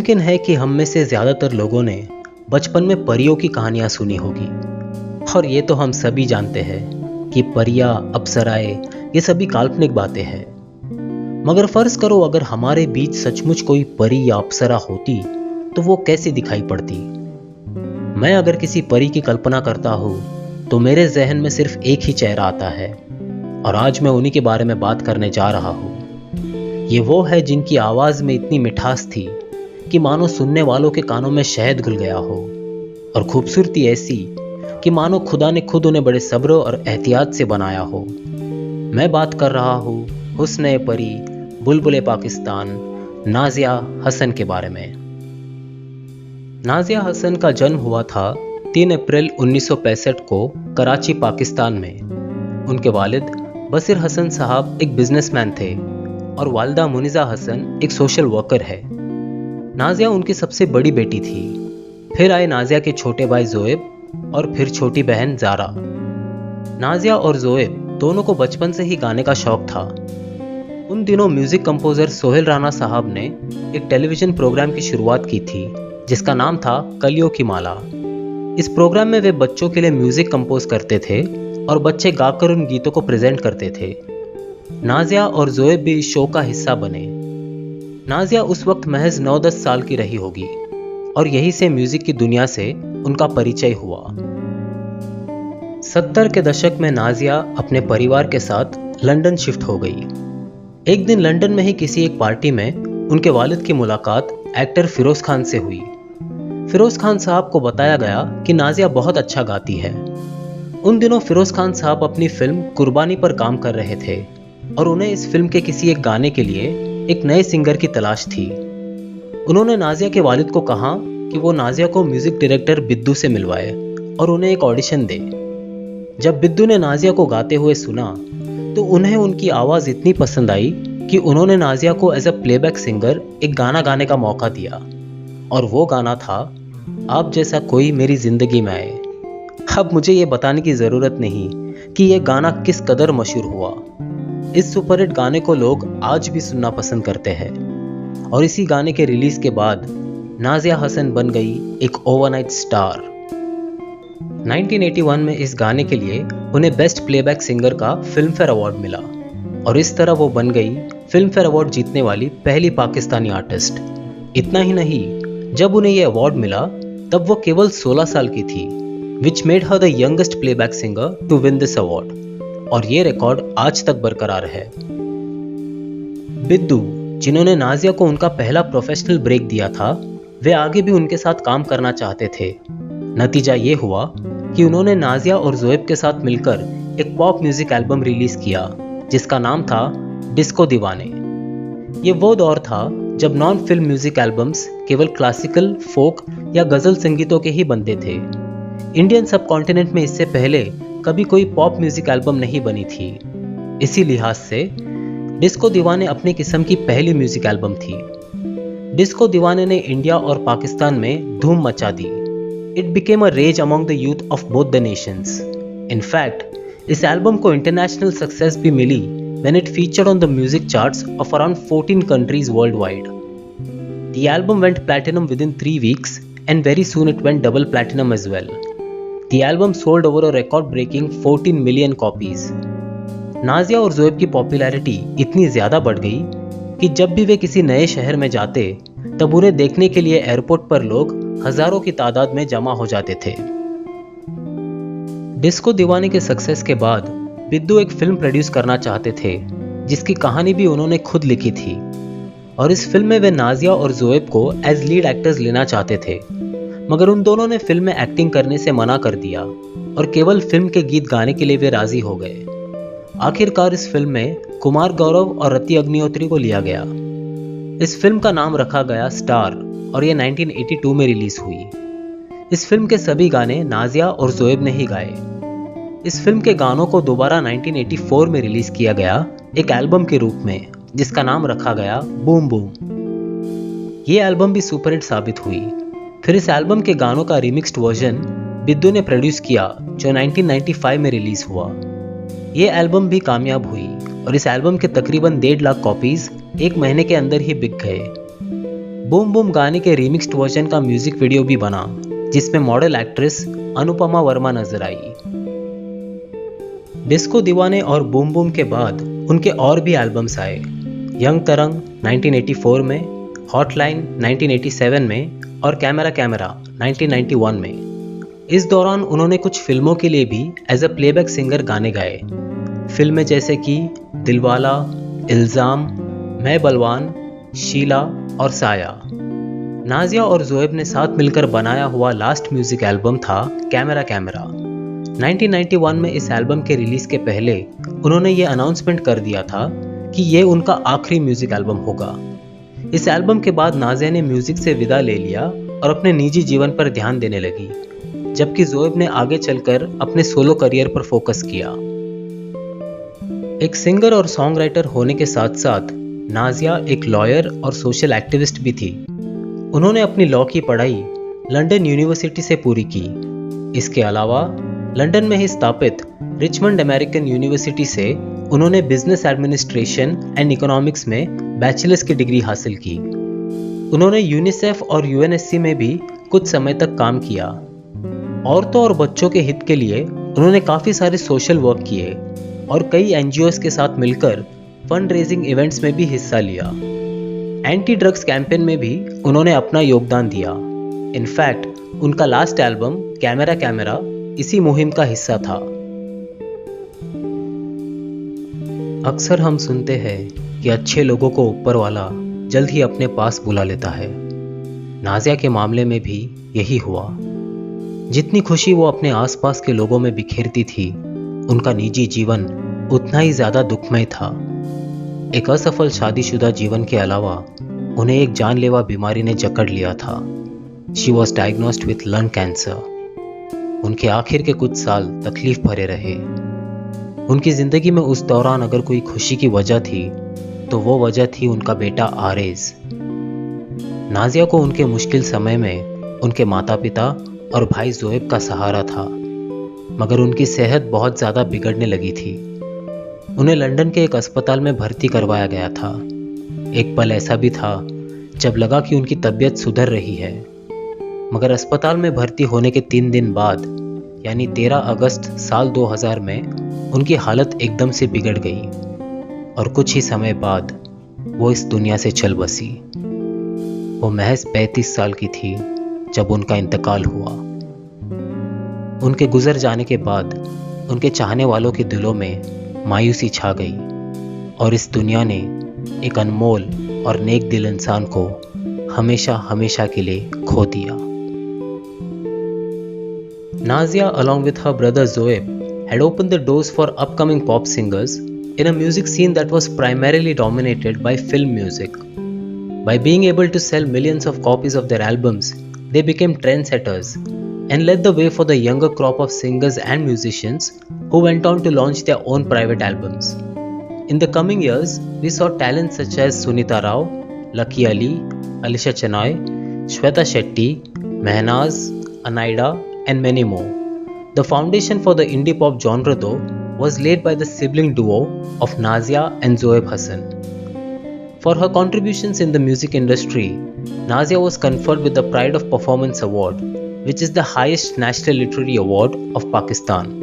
मुमकिन है कि हम में से ज़्यादातर लोगों ने बचपन में परियों की कहानियाँ सुनी होगी, और ये तो हम सभी जानते हैं कि परियां, अप्सराएं ये सभी काल्पनिक बातें हैं। मगर फर्ज करो अगर हमारे बीच सचमुच कोई परी या अप्सरा होती तो वो कैसी दिखाई पड़ती। मैं अगर किसी परी की कल्पना करता हूँ तो मेरे जहन में सिर्फ एक ही चेहरा आता है, और आज मैं उन्हीं के बारे में बात करने जा रहा हूँ। ये वो है जिनकी आवाज़ में इतनी मिठास थी कि मानो सुनने वालों के कानों में शहद घुल गया हो, और खूबसूरती ऐसी कि मानो खुदा ने खुद उन्हें बड़े सब्र और एहतियात से बनाया हो। मैं बात कर रहा हूँ हुस्न परी, बुलबुल पाकिस्तान, नाजिया हसन के बारे में। नाजिया हसन का जन्म हुआ था 3 अप्रैल 1965 को कराची, पाकिस्तान में। उनके वालिद बसीर हसन साहब एक बिजनेसमैन थे और वालिदा मुनिजा हसन एक सोशल वर्कर है। नाजिया उनकी सबसे बड़ी बेटी थी। फिर आए नाजिया के छोटे भाई जोएब और फिर छोटी बहन जारा। नाजिया और जोएब दोनों को बचपन से ही गाने का शौक था। उन दिनों म्यूजिक कंपोजर सोहेल राना साहब ने एक टेलीविजन प्रोग्राम की शुरुआत की थी जिसका नाम था कलियों की माला। इस प्रोग्राम में वे बच्चों के लिए म्यूजिक कंपोज करते थे और बच्चे गाकर उन गीतों को प्रेजेंट करते थे। नाजिया और जोएब भी इस शो का हिस्सा बने। नाजिया उस वक्त महज 9-10 साल की रही होगी और यहीं से म्यूजिक की दुनिया से उनका परिचय हुआ। 70 के दशक में नाजिया अपने परिवार के साथ लंदन शिफ्ट हो गई। एक दिन लंदन में ही किसी एक पार्टी में उनके वालिद की मुलाकात एक्टर फिरोज खान से हुई। फिरोज खान साहब को बताया गया कि नाजिया बहुत अच्छा गाती है। उन दिनों फिरोज खान साहब अपनी फिल्म कुर्बानी पर काम कर रहे थे और उन्हें इस फिल्म के किसी एक गाने के लिए एक नए सिंगर की तलाश थी। उन्होंने नाजिया के वालिद को कहा कि वो नाजिया को म्यूजिक डायरेक्टर बिद्दू से मिलवाए और उन्हें एक ऑडिशन दे। जब बिद्दू ने नाजिया को गाते हुए सुना तो उन्हें उनकी आवाज़ इतनी पसंद आई कि उन्होंने नाजिया को एज अ प्लेबैक सिंगर एक गाना गाने का मौका दिया, और वो गाना था आप जैसा कोई मेरी जिंदगी में आए। अब मुझे ये बताने की ज़रूरत नहीं कि यह गाना किस कदर मशहूर हुआ। इस सुपरहिट गाने को लोग आज भी सुनना पसंद करते हैं, और इसी गाने के रिलीज के बाद नाजिया हसन बन गई एक ओवरनाइट स्टार। 1981 में इस गाने के लिए उन्हें बेस्ट प्लेबैक सिंगर का फिल्म फेयर अवार्ड मिला, और इस तरह वो बन गई फिल्म फेयर अवार्ड जीतने वाली पहली पाकिस्तानी आर्टिस्ट। इतना ही नहीं, जब उन्हें यह अवार्ड मिला तब वो केवल 16 साल की थी, which made her the youngest playback singer to win this award, और ये रिकॉर्ड आज तक बरकरार है। बिद्दू, जिन्होंने नाजिया को उनका पहला प्रोफेशनल ब्रेक दिया था, वे आगे भी उनके साथ काम करना चाहते थे। नतीजा ये हुआ कि उन्होंने नाजिया और जोएब के साथ मिलकर एक पॉप म्यूजिक एल्बम रिलीज किया जिसका नाम था डिस्को दीवाने। ये वो दौर था जब नॉन फिल्म म्यूजिक एल्बम्स केवल क्लासिकल, फोक या गजल संगीतों के ही बनते थे। इंडियन सबकॉन्टिनेंट में इससे पहले कभी कोई पॉप म्यूजिक एल्बम नहीं बनी थी। इसी लिहाज से डिस्को दीवाने अपनी किस्म की पहली म्यूजिक एल्बम थी। डिस्को दीवाने ने इंडिया और पाकिस्तान में धूम मचा दी। It became a rage among the youth of both the nations. In fact इस एल्बम को इंटरनेशनल सक्सेस भी मिली when it featured on the music charts of around 14 countries worldwide. The album went platinum within 3 weeks and very soon it went double platinum as well. The album sold over a record-breaking 14 million copies. Nazia और जोएब की popularity इतनी ज़्यादा बढ़ गई कि जब भी वे किसी नए शहर में जाते तब उन्हें देखने के लिए एयरपोर्ट पर लोग हज़ारों की तादाद में जमा हो जाते थे। डिस्को दीवाने के सक्सेस के बाद बिद्दू एक फिल्म प्रोड्यूस करना चाहते थे जिसकी कहानी भी उन्होंने खुद लिखी थी, और इस फिल्म में वे नाजिया और जोएब को एज लीड एक्टर्स लेना चाहते थे, मगर उन दोनों ने फिल्म में एक्टिंग करने से मना कर दिया और केवल फिल्म के गीत गाने के लिए वे राजी हो गए। आखिरकार इस फिल्म में कुमार गौरव और रति अग्निहोत्री को लिया गया। इस फिल्म का नाम रखा गया स्टार, और यह 1982 में रिलीज हुई। इस फिल्म के सभी गाने नाजिया और जोएब ने ही गाए। इस फिल्म के गानों को दोबारा 1984 में रिलीज किया गया एक एल्बम के रूप में जिसका नाम रखा गया बूम बूम। ये एल्बम भी सुपरहिट साबित हुई। फिर इस एल्बम के गानों का रिमिक्स्ड वर्जन बिद्दू ने प्रोड्यूस किया जो 1995 में रिलीज हुआ। ये एल्बम भी कामयाब हुई और इस एल्बम के तकरीबन 1.5 लाख कॉपीज एक महीने के अंदर ही बिक गए। बूम बूम गाने के रीमिक्स्ड वर्जन का म्यूजिक वीडियो भी बना, जिसमें मॉडल एक्ट्रेस अनुपमा वर्मा नजर आई। डिस्को दीवाने और बूम बूम के बाद उनके और भी एल्बम्स आए। यंग तरंग 1984 में, हॉटलाइन 1987 में और कैमरा कैमरा 1991 में। इस दौरान उन्होंने कुछ फिल्मों के लिए भी एज अ प्लेबैक सिंगर गाने गाए। फिल्में जैसे कि दिलवाला, इल्ज़ाम, मैं बलवान, शीला और साया। नाज़िया और ज़ोएब ने साथ मिलकर बनाया हुआ लास्ट म्यूजिक एल्बम था कैमरा कैमरा। 1991 में इस एल्बम के रिलीज के पहले उन्होंने ये अनाउंसमेंट कर दिया था कि ये उनका आखिरी म्यूजिक एल्बम होगा। इस एल्बम के बाद नाज़िया ने म्यूजिक से विदा ले लिया और अपने निजी जीवन पर ध्यान देने लगी, जबकि ज़ोएब ने आगे चलकर अपने सोलो करियर पर फोकस किया। एक सिंगर और सॉन्ग राइटर होने के साथ साथ नाज़िया एक लॉयर और सोशल एक्टिविस्ट भी थी। उन्होंने अपनी लॉ की पढ़ाई लंदन यूनिवर्सिटी से पूरी की। इसके अलावा लंदन में ही स्थापित रिचमंड अमेरिकन यूनिवर्सिटी से उन्होंने बिजनेस एडमिनिस्ट्रेशन एंड इकोनॉमिक्स में बैचलर्स की डिग्री हासिल की। उन्होंने यूनिसेफ और यूएनएससी में भी कुछ समय तक काम किया। औरतों और बच्चों के हित के लिए उन्होंने काफ़ी सारे सोशल वर्क किए और कई एनजीओज के साथ मिलकर फंड रेजिंग इवेंट्स में भी हिस्सा लिया। एंटी ड्रग्स कैंपेन में भी उन्होंने अपना योगदान दिया। इनफैक्ट उनका लास्ट एल्बम कैमरा कैमरा इसी मुहिम का हिस्सा था। अक्सर हम सुनते हैं कि अच्छे लोगों को ऊपर वाला जल्द ही अपने पास बुला लेता है। नाज़िया के मामले में भी यही हुआ। जितनी खुशी वो अपने आसपास के लोगों में बिखेरती थी, उनका निजी जीवन उतना ही ज्यादा दुखमय था। एक असफल शादीशुदा जीवन के अलावा उन्हें एक जानलेवा बीमारी ने जकड़ लिया था। She was diagnosed with lung cancer. उनके आखिर के कुछ साल तकलीफ भरे रहे। उनकी जिंदगी में उस दौरान अगर कोई खुशी की वजह थी तो वो वजह थी उनका बेटा आरेज। नाज़िया को उनके मुश्किल समय में उनके माता पिता और भाई ज़ोएब का सहारा था, मगर उनकी सेहत बहुत ज़्यादा बिगड़ने लगी थी। उन्हें लंदन के एक अस्पताल में भर्ती करवाया गया था। एक पल ऐसा भी था जब लगा कि उनकी तबीयत सुधर रही है, मगर अस्पताल में भर्ती होने के 3 दिन बाद यानी 13 अगस्त साल 2000 में उनकी हालत एकदम से बिगड़ गई और कुछ ही समय बाद वो इस दुनिया से चल बसी। वो महज 35 साल की थी जब उनका इंतकाल हुआ। उनके गुजर जाने के बाद उनके चाहने वालों के दिलों में मायूसी छा गई और इस दुनिया ने एक अनमोल और नेक दिल इंसान को हमेशा हमेशा के लिए खो दिया। Nazia along with her brother Zoeb had opened the doors for upcoming pop singers in a music scene that was primarily dominated by film music. By being able to sell millions of copies of their albums, they became trendsetters and led the way for the younger crop of singers and musicians who went on to launch their own private albums. In the coming years, we saw talents such as Sunita Rao, Lucky Ali, Alisha Chenoy, Shweta Shetty, Mehnaz, Anaida, and many more. The foundation for the indie pop genre though was laid by the sibling duo of Naज़िया and Zoeb Hassan. For her contributions in the music industry, Naज़िया was conferred with the Pride of Performance Award, which is the highest national literary award of Pakistan.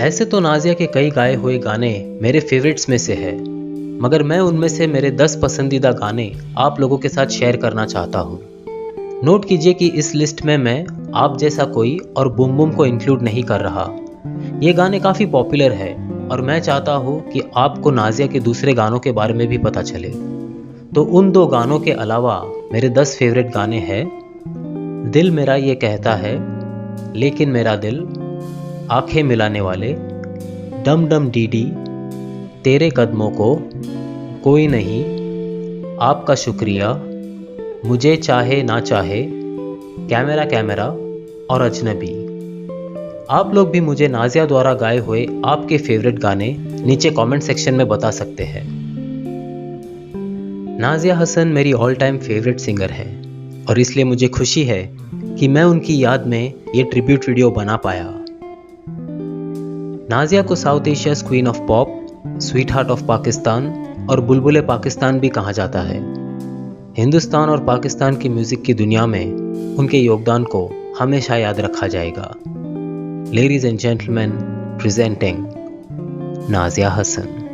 ऐसे तो नाज़िया के कई गाए हुए गाने मेरे favourites में से है, मगर मैं उनमें से मेरे 10 पसंदीदा गाने आप लोगों के साथ शेयर करना चाहता हूँ। नोट कीजिए कि इस लिस्ट में मैं आप जैसा कोई और बूम बूम को इंक्लूड नहीं कर रहा। ये गाने काफ़ी पॉपुलर है और मैं चाहता हूँ कि आपको नाज़िया के दूसरे गानों के बारे में भी पता चले। तो उन 2 गानों के अलावा मेरे 10 फेवरेट गाने हैं दिल मेरा ये कहता है, लेकिन मेरा दिल, आंखें मिलाने वाले, डम डम डीडी, तेरे कदमों को, कोई नहीं, आपका शुक्रिया, मुझे चाहे ना चाहे, कैमरा कैमरा और अजनबी। आप लोग भी मुझे नाज़िया द्वारा गाए हुए आपके फेवरेट गाने नीचे कमेंट सेक्शन में बता सकते हैं। नाज़िया हसन मेरी ऑल टाइम फेवरेट सिंगर है और इसलिए मुझे खुशी है कि मैं उनकी याद में ये ट्रिब्यूट वीडियो बना पाया। नाज़िया को south Asia's queen of pop, sweet heart of Pakistan और बुलबुले पाकिस्तान भी कहा जाता है। हिंदुस्तान और पाकिस्तान की म्यूज़िक की दुनिया में उनके योगदान को हमेशा याद रखा जाएगा। Ladies and gentleman, presenting Nazia Hasan.